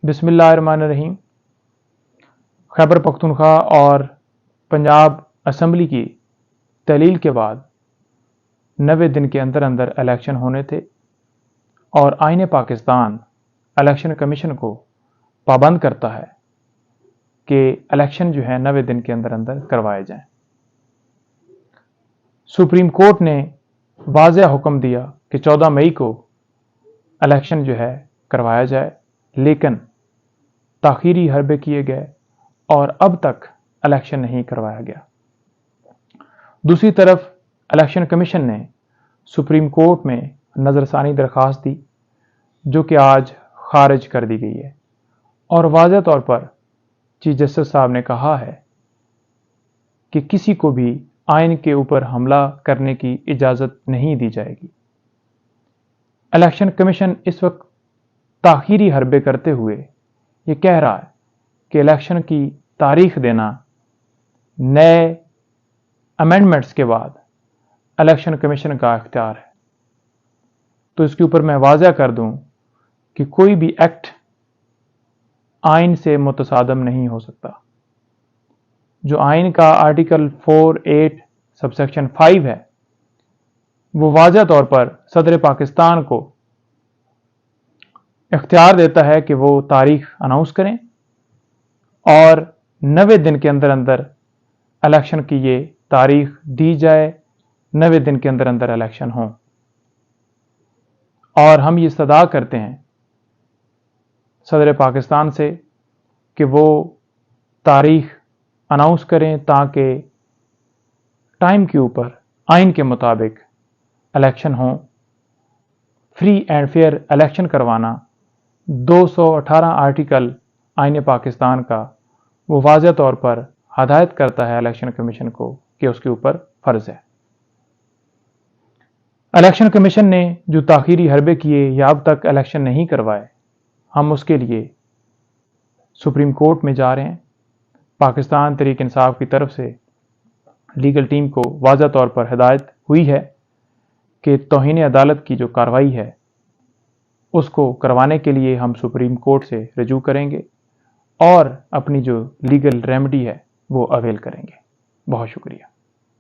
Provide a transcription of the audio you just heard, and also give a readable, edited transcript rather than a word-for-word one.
बिस्मिल्लाहिर्रहमानिर्रहीम। खैबर पख्तूनख्वा और पंजाब असम्बली की तहलील के बाद 90 दिन के अंदर अंदर इलेक्शन होने थे और आईन पाकिस्तान इलेक्शन कमीशन को पाबंद करता है कि इलेक्शन जो है 90 दिन के अंदर अंदर करवाए जाएं। सुप्रीम कोर्ट ने वाज़ेह हुक्म दिया कि 14 मई को इलेक्शन जो है करवाया जाए, लेकिन ताख़ीरी हरबे किए गए और अब तक इलेक्शन नहीं करवाया गया। दूसरी तरफ इलेक्शन कमीशन ने सुप्रीम कोर्ट में नज़रसानी दरख्वास्त दी, जो कि आज खारिज कर दी गई है और वाज़ेह तौर पर चीफ जस्टिस साहब ने कहा है कि किसी को भी आइन के ऊपर हमला करने की इजाज़त नहीं दी जाएगी। इलेक्शन कमीशन इस वक्त ताख़ीरी हरबे करते हुए ये कह रहा है कि इलेक्शन की तारीख देना नए अमेंडमेंट्स के बाद इलेक्शन कमीशन का इख्तियार है। तो इसके ऊपर मैं वाज़ेह कर दूं कि कोई भी एक्ट आइन से मुतसादम नहीं हो सकता। जो आइन का आर्टिकल 4(8) सबसेक्शन 5 है, वो वाज़ेह तौर पर सदर पाकिस्तान को इख्तियार देता है कि वो तारीख अनाउंस करें और 90 दिन के अंदर अंदर इलेक्शन की ये तारीख दी जाए, 90 दिन के अंदर अंदर इलेक्शन हो। और हम ये सदा करते हैं सदर पाकिस्तान से कि वो तारीख अनाउंस करें ताकि टाइम के ऊपर आइन के मुताबिक इलेक्शन हो। फ्री एंड फेयर इलेक्शन करवाना 218 आर्टिकल आइन पाकिस्तान का वो वाज़ेह तौर पर हदायत करता है इलेक्शन कमीशन को कि उसके ऊपर फ़र्ज़ है। इलेक्शन कमीशन ने जो ताख़ीरी हरबे किए या अब तक इलेक्शन नहीं करवाए, हम उसके लिए सुप्रीम कोर्ट में जा रहे हैं। पाकिस्तान तहरीक इंसाफ की तरफ से लीगल टीम को वाज़ेह तौर पर हिदायत हुई है कि तौहीन अदालत की जो कार्रवाई है उसको करवाने के लिए हम सुप्रीम कोर्ट से रजू करेंगे और अपनी जो लीगल रेमेडी है वो अवेल करेंगे। बहुत शुक्रिया।